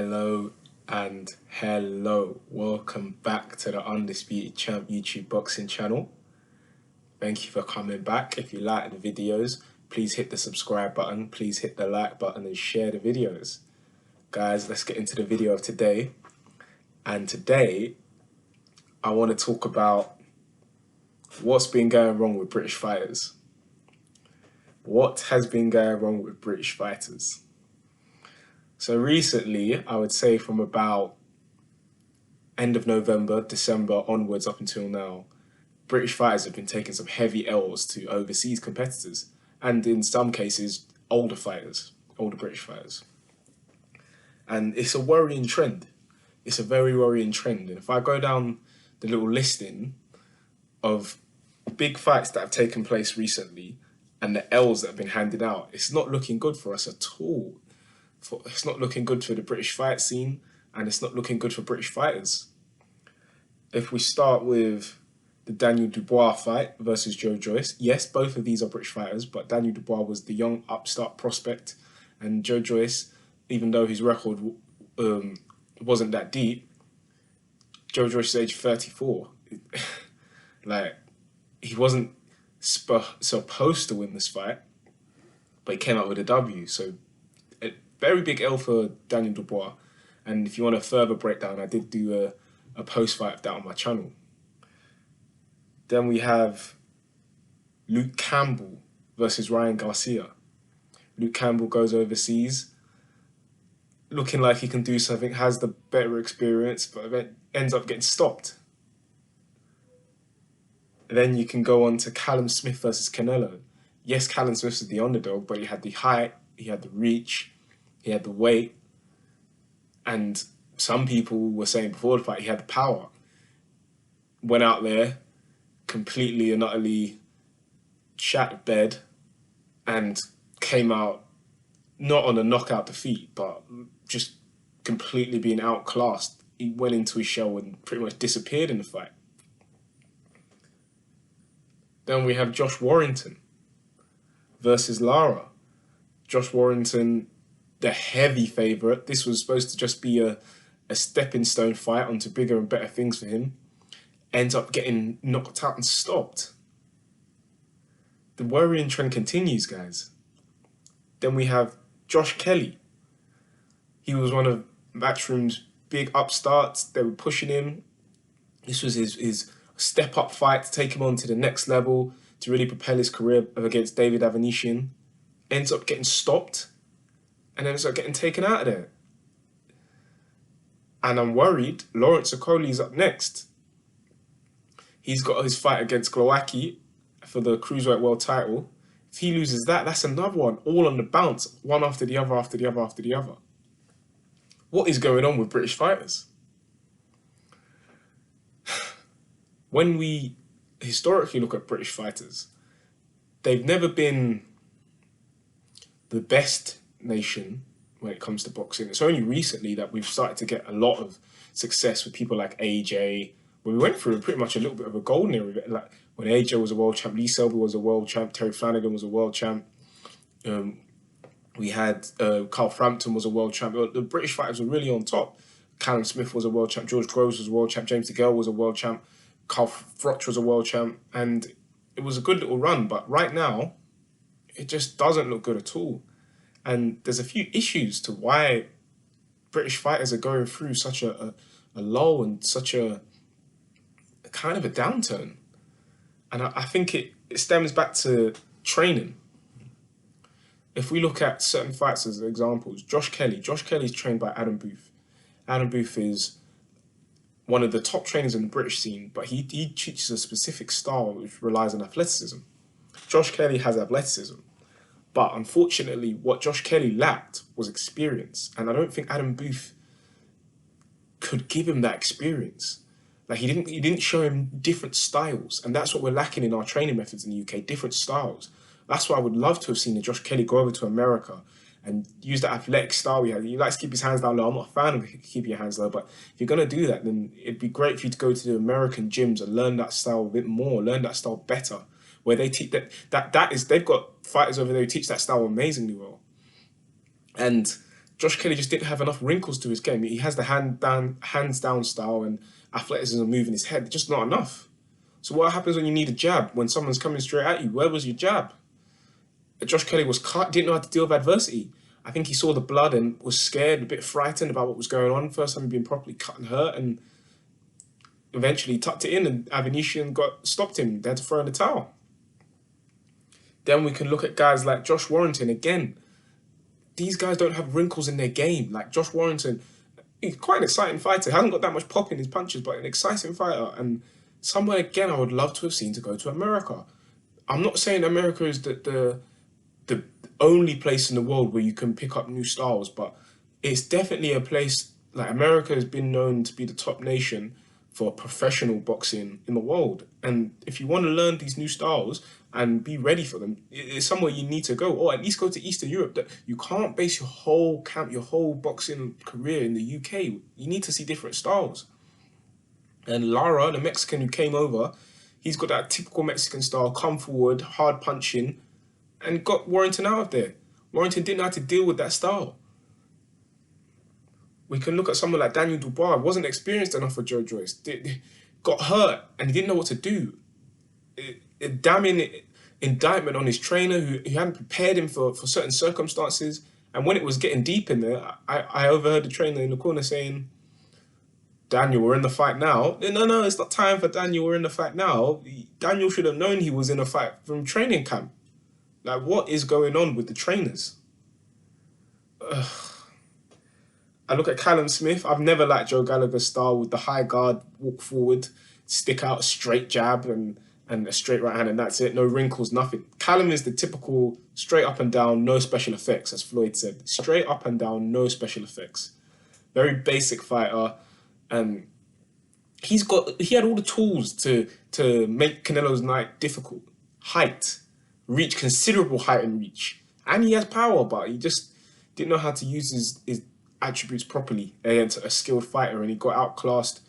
Hello and hello. Welcome back to the Undisputed Champ YouTube boxing channel. Thank you for coming back. If you like the videos, please hit the subscribe button, please hit the like button and share the videos. Guys, let's get into the video of today. And today, I want to talk about what's been going wrong with British fighters. What has been going wrong with British fighters? So recently, I would say from about end of November, December onwards up until now, British fighters have been taking some heavy L's to overseas competitors, and in some cases, older British fighters. And it's a worrying trend. It's a very worrying trend. And if I go down the little listing of big fights that have taken place recently and the L's that have been handed out, it's not looking good for us at all. It's not looking good for the British fight scene, and it's not looking good for British fighters. If we start with the Daniel Dubois fight versus Joe Joyce, yes, both of these are British fighters, but Daniel Dubois was the young upstart prospect, and Joe Joyce, even though his record wasn't that deep, Joe Joyce is age 34. Like, he wasn't supposed to win this fight, but he came out with a W. So very big L for Daniel Dubois. And if you want a further breakdown, I did do a post-fight of that on my channel. Then we have Luke Campbell versus Ryan Garcia. Luke Campbell goes overseas, looking like he can do something, has the better experience, but ends up getting stopped. Then you can go on to Callum Smith versus Canelo. Yes, Callum Smith is the underdog, but he had the height, he had the reach, he had the weight, and some people were saying before the fight he had the power. Went out there, completely and utterly shat the bed, and came out not on a knockout defeat, but just completely being outclassed. He went into his shell and pretty much disappeared in the fight. Then we have Josh Warrington versus Lara. Josh Warrington, the heavy favourite. This was supposed to just be a stepping stone fight onto bigger and better things for him. Ends up getting knocked out and stopped. The worrying trend continues, guys. Then we have Josh Kelly. He was one of Matchroom's big upstarts. They were pushing him. This was his step-up fight to take him on to the next level, to really propel his career against David Avanesyan. Ends up getting stopped, and ends up getting taken out of there. And I'm worried Lawrence Okolie is up next. He's got his fight against Glowacki for the Cruiserweight World title. If he loses that, that's another one, all on the bounce, one after the other, after the other, after the other. What is going on with British fighters? When we historically look at British fighters, they've never been the best nation when it comes to boxing. It's only recently that we've started to get a lot of success with people like AJ. When we went through pretty much a little bit of a golden era, like when AJ was a world champ, Lee Selby was a world champ, Terry Flanagan was a world champ. We had Carl Frampton was a world champ. The British fighters were really on top. Callum Smith was a world champ, George Groves was a world champ, James DeGale was a world champ, Carl Froch was a world champ, and it was a good little run. But right now, it just doesn't look good at all. And there's a few issues to why British fighters are going through such a lull and such a kind of a downturn. And I think it stems back to training. If we look at certain fights as examples, Josh Kelly's trained by Adam Booth. Adam Booth is one of the top trainers in the British scene, but he teaches a specific style which relies on athleticism. Josh Kelly has athleticism. But unfortunately, what Josh Kelly lacked was experience. And I don't think Adam Booth could give him that experience. Like, he didn't show him different styles. And that's what we're lacking in our training methods in the UK, different styles. That's why I would love to have seen Josh Kelly go over to America and use that athletic style he had. He likes to keep his hands down low. I'm not a fan of keeping your hands low, but if you're going to do that, then it'd be great for you to go to the American gyms and learn that style a bit more, learn that style better. Where they teach they've got fighters over there who teach that style amazingly well. And Josh Kelly just didn't have enough wrinkles to his game. He has the hands down style and athleticism moving his head, just not enough. So what happens when you need a jab? When someone's coming straight at you, where was your jab? Josh Kelly was cut, didn't know how to deal with adversity. I think he saw the blood and was scared, a bit frightened about what was going on. First time he'd been properly cut and hurt, and eventually tucked it in, and Avanesian stopped him. They had to throw in the towel. Then we can look at guys like Josh Warrington again. These guys don't have wrinkles in their game. Like Josh Warrington, he's quite an exciting fighter. He hasn't got that much pop in his punches, but an exciting fighter. And someone, again, I would love to have seen to go to America. I'm not saying America is the only place in the world where you can pick up new styles, but it's definitely a place, like America has been known to be the top nation for professional boxing in the world. And if you want to learn these new styles and be ready for them, it's somewhere you need to go, or at least go to Eastern Europe. That you can't base your whole boxing career in the UK. You need to see different styles. And Lara, the Mexican who came over, he's got that typical Mexican style, come forward, hard punching, and got Warrington out of there. Warrington didn't know how to deal with that style. We can look at someone like Daniel Dubois, wasn't experienced enough for Joe Joyce, got hurt and he didn't know what to do. A damning indictment on his trainer who hadn't prepared him for certain circumstances. And when it was getting deep in there, I overheard the trainer in the corner saying, Daniel, we're in the fight now. No, it's not time for Daniel, we're in the fight now. Daniel should have known he was in a fight from training camp. Like, what is going on with the trainers? Ugh. I look at Callum Smith. I've never liked Joe Gallagher's style with the high guard, walk forward, stick out, straight jab and a straight right hand, and that's it. No wrinkles, nothing. Callum is the typical straight up and down, no special effects, as Floyd said. Straight up and down, no special effects. Very basic fighter. And he had all the tools to make Canelo's night difficult. Height, reach, considerable height and reach. And he has power, but he just didn't know how to use his attributes properly against a skilled fighter, and he got outclassed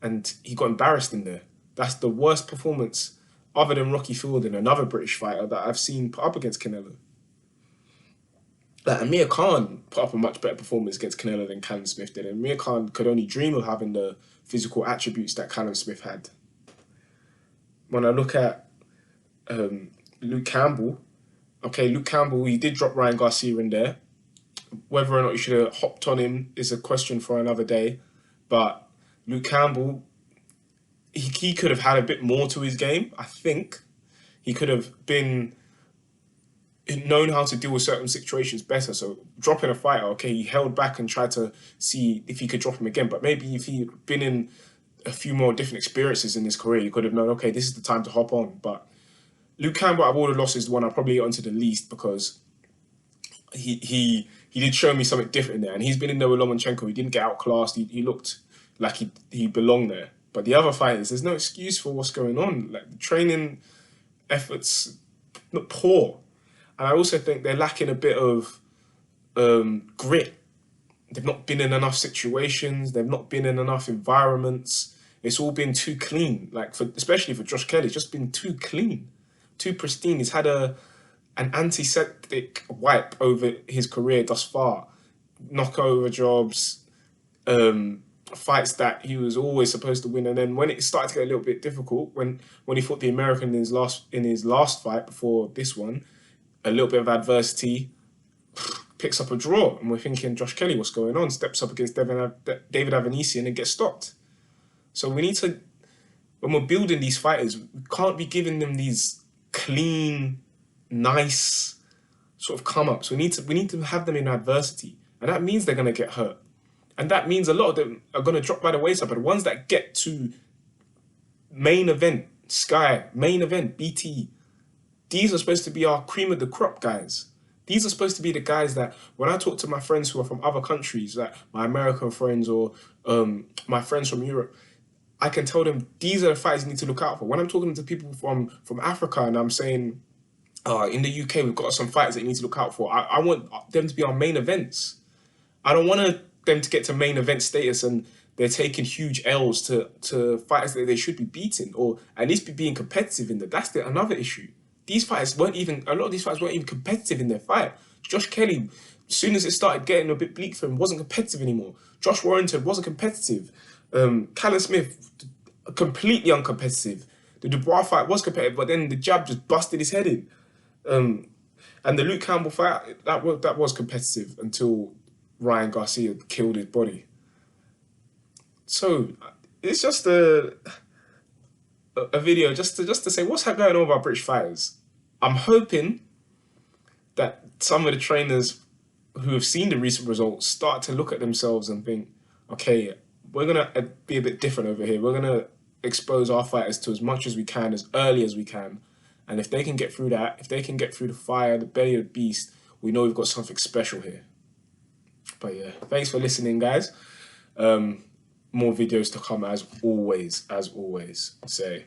and he got embarrassed in there. That's the worst performance other than Rocky Fielding, another British fighter, that I've seen put up against Canelo. Like Amir Khan put up a much better performance against Canelo than Callum Smith did, and Amir Khan could only dream of having the physical attributes that Callum Smith had. When I look at Luke Campbell, okay, Luke Campbell, he did drop Ryan Garcia in there. Whether or not you should have hopped on him is a question for another day. But Luke Campbell, he could have had a bit more to his game, I think. He could have known how to deal with certain situations better. So dropping a fighter, okay, he held back and tried to see if he could drop him again. But maybe if he'd been in a few more different experiences in his career, he could have known, okay, this is the time to hop on. But Luke Campbell, out of all the losses, is the one I probably get onto the least, because he did show me something different there. And he's been in there with Lomachenko. He didn't get outclassed. He looked like he belonged there. But the other fighters, there's no excuse for what's going on. Like, the training efforts, not poor. And I also think they're lacking a bit of grit. They've not been in enough situations. They've not been in enough environments. It's all been too clean. Like, especially for Josh Kelly, it's just been too clean, too pristine. He's had an antiseptic wipe over his career thus far. Knockover jobs, fights that he was always supposed to win. And then when it started to get a little bit difficult, when he fought the American in his last fight before this one, a little bit of adversity, picks up a draw. And we're thinking, Josh Kelly, what's going on? Steps up against David Avanesian and gets stopped. So we need to, when we're building these fighters, we can't be giving them these clean, nice sort of come-ups. We need to have them in adversity. And that means they're going to get hurt. And that means a lot of them are going to drop by the wayside. But the ones that get to main event, Sky, main event, BT, these are supposed to be our cream of the crop guys. These are supposed to be the guys that, when I talk to my friends who are from other countries, like my American friends or my friends from Europe, I can tell them these are the fights you need to look out for. When I'm talking to people from Africa and I'm saying, in the UK, we've got some fighters that you need to look out for, I want them to be our main events. I don't want them to get to main event status and they're taking huge L's to fighters that they should be beating, or at least be being competitive in that. That's another issue. A lot of these fighters weren't even competitive in their fight. Josh Kelly as soon as it started getting a bit bleak for him, wasn't competitive anymore. Josh Warrington wasn't competitive. Callum Smith, completely uncompetitive. The Dubois fight was competitive, but then the jab just busted his head in. And the Luke Campbell fight, that was competitive until Ryan Garcia killed his body. So it's just a video just to say what's going on with our British fighters. I'm hoping that some of the trainers who have seen the recent results start to look at themselves and think, okay, we're going to be a bit different over here. We're going to expose our fighters to as much as we can, as early as we can. And if they can get through that, if they can get through the fire, the belly of the beast, we know we've got something special here. But yeah, thanks for listening, guys. More videos to come as always. Say.